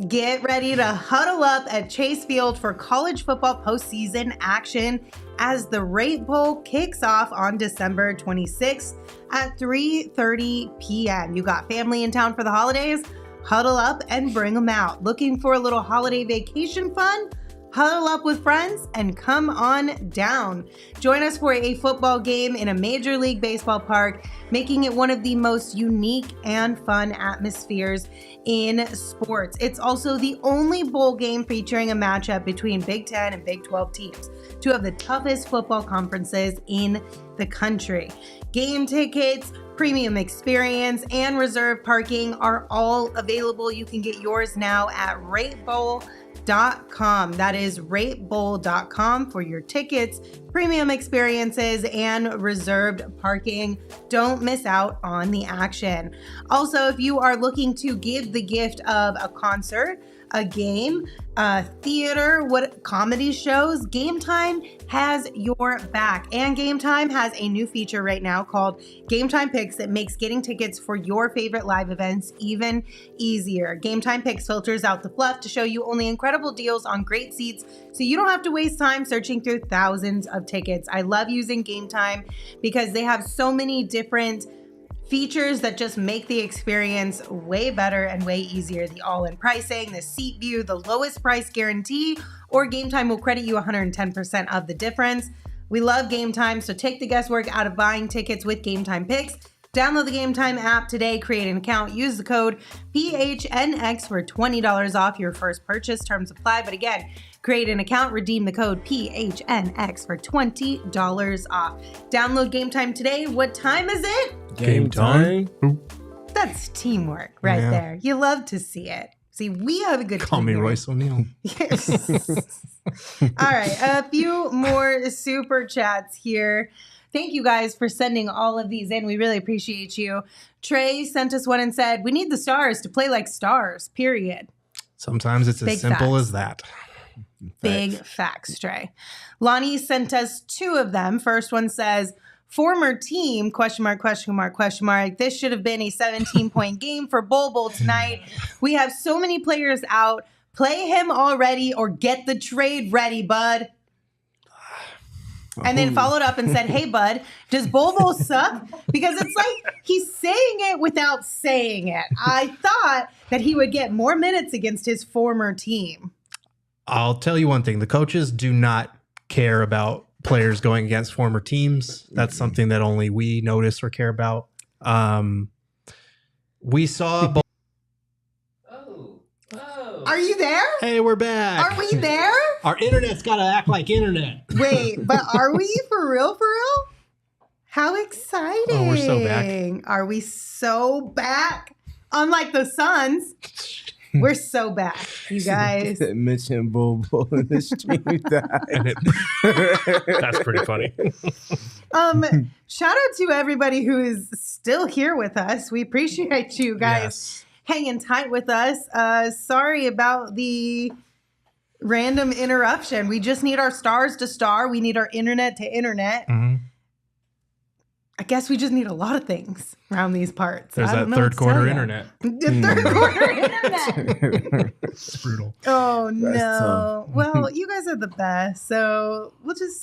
Get ready to huddle up at Chase Field for college football postseason action as the Rate Bowl kicks off on December 26th at 3:30 p.m. You got family in town for the holidays? Huddle up and bring them out. Looking for a little holiday vacation fun? Huddle up with friends and come on down. Join us for a football game in a Major League Baseball park, making it one of the most unique and fun atmospheres in sports. It's also the only bowl game featuring a matchup between Big Ten and Big 12 teams, two of the toughest football conferences in the country. Game tickets, premium experience, and reserve parking are all available. You can get yours now at RateBowl.com. That is ratebowl.com for your tickets, premium experiences, and reserved parking. Don't miss out on the action. Also, if you are looking to give the gift of a concert, a game, theater, comedy shows, Game Time has your back. And Game Time has a new feature right now called Game Time Picks that makes getting tickets for your favorite live events even easier. Game Time Picks filters out the fluff to show you only incredible deals on great seats, so you don't have to waste time searching through thousands of tickets. I love using Game Time because they have so many different features that just make the experience way better and way easier. The all-in pricing, the seat view, the lowest price guarantee, or Game Time will credit you 110% of the difference. We love Game Time, so take the guesswork out of buying tickets with Game Time Picks. Download the Game Time app today, create an account, use the code PHNX for $20 off your first purchase. Terms apply, but again, create an account, redeem the code PHNX for $20 off. Download Game Time today. What time is it? Game time. That's teamwork right there. You love to see it. See, we have a good team. Call me Royce O'Neal. Yes. All right, a few more super chats here. Thank you guys for sending all of these in. We really appreciate you. Trey sent us one and said, we need the Stars to play like stars, period. Sometimes it's as simple as that. Big facts, Trey. Lonnie sent us two of them. First one says, former team, question mark, question mark, question mark. This should have been a 17-point game for Bowl tonight. We have so many players out. Play him already or get the trade ready, bud. And then followed up and said, hey, bud, does Bobo suck? Because it's like he's saying it without saying it. I thought that he would get more minutes against his former team. I'll tell you one thing. The coaches do not care about players going against former teams. That's something that only we notice or care about. We saw... Are you there? Hey, we're back. Are we there? Our internet's got to act like internet. Wait, but are we for real? How exciting. Oh, we're so back. Are we so back? Unlike the Suns, we're so back, you guys. Mention Bobo in the stream. That's pretty funny. Shout out to everybody who is still here with us. We appreciate you guys hanging tight with us. Sorry about the random interruption. We just need our stars to star. We need our internet to internet. Mm-hmm. I guess we just need a lot of things around these parts. There's that third quarter internet. The third quarter internet. It's brutal. Oh, That's no. Well, you guys are the best. So we'll just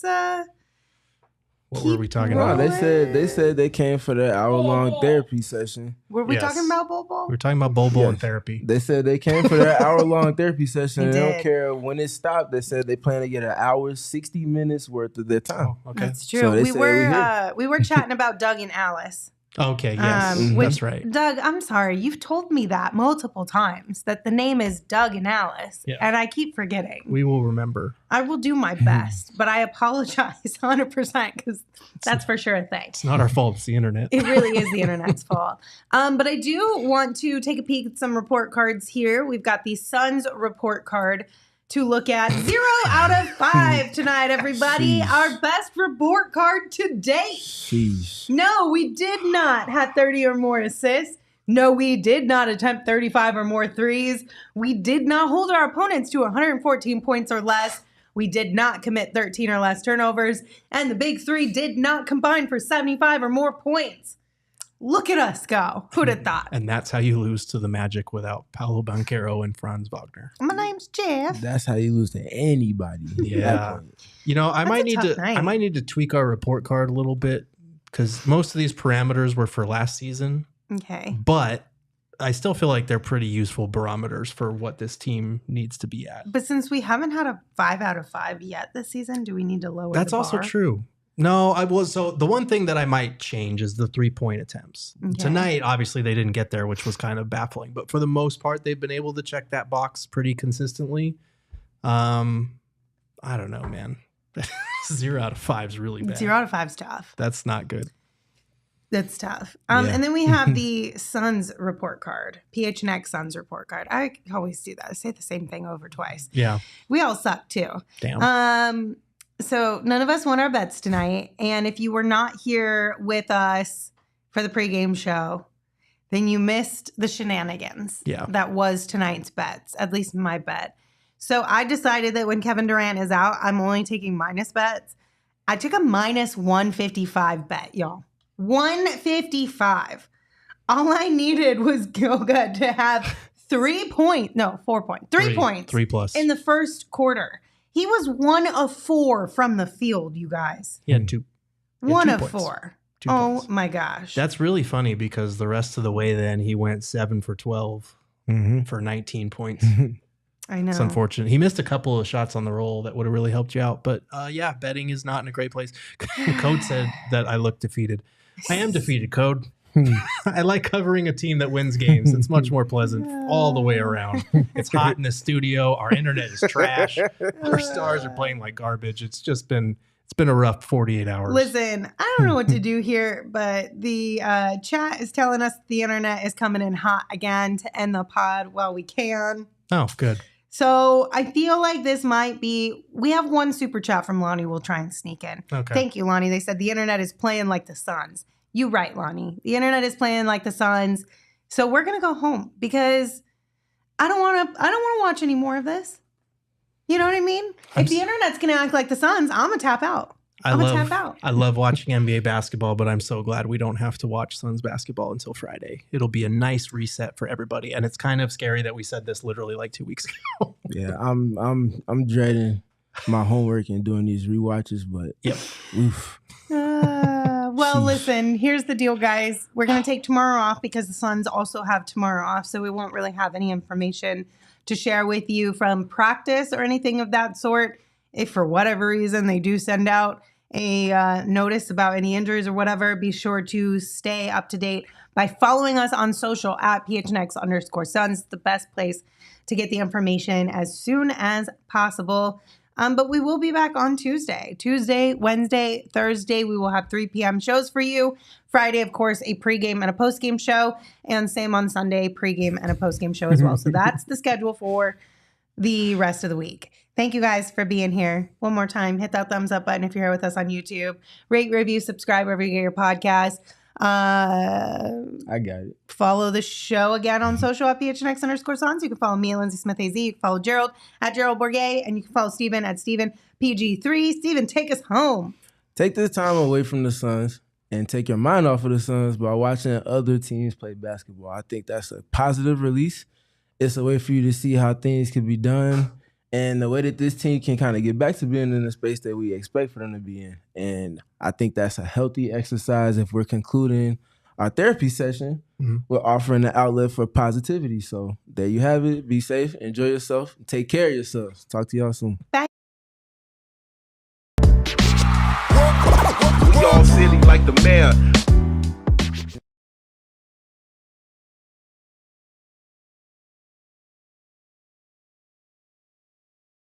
What were we talking No, about? they said they came for that hour-long therapy session. Were we Yes. talking about Bobo? We were talking about Bobo and Yes. therapy. They said they came for that hour-long therapy session. They They don't did. care when it stopped. They said they plan to get an hour, 60 minutes worth of their time. Oh, okay. That's true. So they we said were we were chatting about Doug and Alice. Okay, yes, which- that's right. Doug, I'm sorry, you've told me that multiple times that the name is Doug and Alice, Yeah. and I keep forgetting. We will remember. I will do my best, but I apologize 100% because that's for sure a thing. It's not our fault. It's the internet. It really is the internet's fault. But I do want to take a peek at some report cards here. We've got the Suns report card to look at. 0 out of 5 tonight, everybody. Sheesh. Our best report card to date. Sheesh. No, we did not have 30 or more assists. No, we did not attempt 35 or more threes. We did not hold our opponents to 114 points or less. We did not commit 13 or less turnovers. And the big three did not combine for 75 or more points. Look at us go. Who'd have thought? And that's how you lose to the Magic without Paolo Banchero and Franz Wagner. My name's Jeff. That's how you lose to anybody. Yeah. You know, I That's might a need tough to night. I might need to tweak our report card a little bit because most of these parameters were for last season, Okay. but I still feel like they're pretty useful barometers for what this team needs to be at. But since we haven't had a 5 out of 5 yet this season, do we need to lower That's the also bar? true. No, so the one thing that I might change is the 3-point attempts. Okay. Tonight, obviously, they didn't get there, which was kind of baffling. But for the most part, they've been able to check that box pretty consistently. I don't know, man. 0 out of 5 is really bad. 0 out of 5's tough. That's not good. That's tough. Yeah. And then we have the Suns report card, PHNX Suns report card. I always do that. I say the same thing over twice. Yeah. We all suck too. Damn. So none of us won our bets tonight. And if you were not here with us for the pregame show, then you missed the shenanigans. Yeah. That was tonight's bets, at least my bet. So I decided that when Kevin Durant is out, I'm only taking minus bets. I took a minus 155 bet, y'all. 155. All I needed was Goga to have 3 points. No, 4 points. 3 points. 3+ In the first quarter. He was 1 of 4 from the field, you guys. He had 2. 1 2 of points. 4. 2 Oh points. my gosh. That's really funny because the rest of the way then he went 7 for 12 Mm-hmm. for 19 points. I know. It's unfortunate. He missed a couple of shots on the roll that would have really helped you out. But yeah, betting is not in a great place. Code said that I look defeated. I am defeated, Code. I like covering a team that wins games. It's much more pleasant all the way around. It's hot in the studio. Our internet is trash. Our stars are playing like garbage. It's been a rough 48 hours. Listen, I don't know what to do here, but the chat is telling us the internet is coming in hot again to end the pod while we can. Oh, good. So I feel like this might be, we have one super chat from Lonnie we'll try and sneak in. Okay. Thank you, Lonnie. They said the internet is playing like the Suns. You right, Lonnie. The internet is playing like the Suns. So we're going to go home because I don't want to watch any more of this. You know what I mean? If the internet's going to act like the Suns, I'm going to tap out. I'm going to tap out. I love watching NBA basketball, but I'm so glad we don't have to watch Suns basketball until Friday. It'll be a nice reset for everybody. And it's kind of scary that we said this literally like 2 weeks ago. Yeah, I'm dreading my homework and doing these rewatches, but Yep. oof. Well, listen, here's the deal, guys. We're going to take tomorrow off because the Suns also have tomorrow off, so we won't really have any information to share with you from practice or anything of that sort. If for whatever reason they do send out a notice about any injuries or whatever, be sure to stay up to date by following us on social at PHNX_Suns, the best place to get the information as soon as possible. But we will be back on Tuesday, Wednesday, Thursday. We will have 3 p.m. shows for you. Friday, of course, a pregame and a postgame show. And same on Sunday, pregame and a postgame show as well. So that's the schedule for the rest of the week. Thank you guys for being here. One more time, hit that thumbs up button if you're here with us on YouTube. Rate, review, subscribe wherever you get your podcast. I got it. Follow the show again on social at PHNX_Suns. You can follow me at Lindsay Smith AZ. You can follow Gerald at Gerald Bourget. And you can follow Steven at Steven PG3. Steven, take us home. Take this time away from the Suns and take your mind off of the Suns by watching other teams play basketball. I think that's a positive release. It's a way for you to see how things can be done and the way that this team can kind of get back to being in the space that we expect for them to be in. And I think that's a healthy exercise if we're concluding our therapy session. We're offering an outlet for positivity. So there you have it. Be safe, enjoy yourself, take care of yourselves. Talk to y'all soon. Bye. We all silly like the mayor.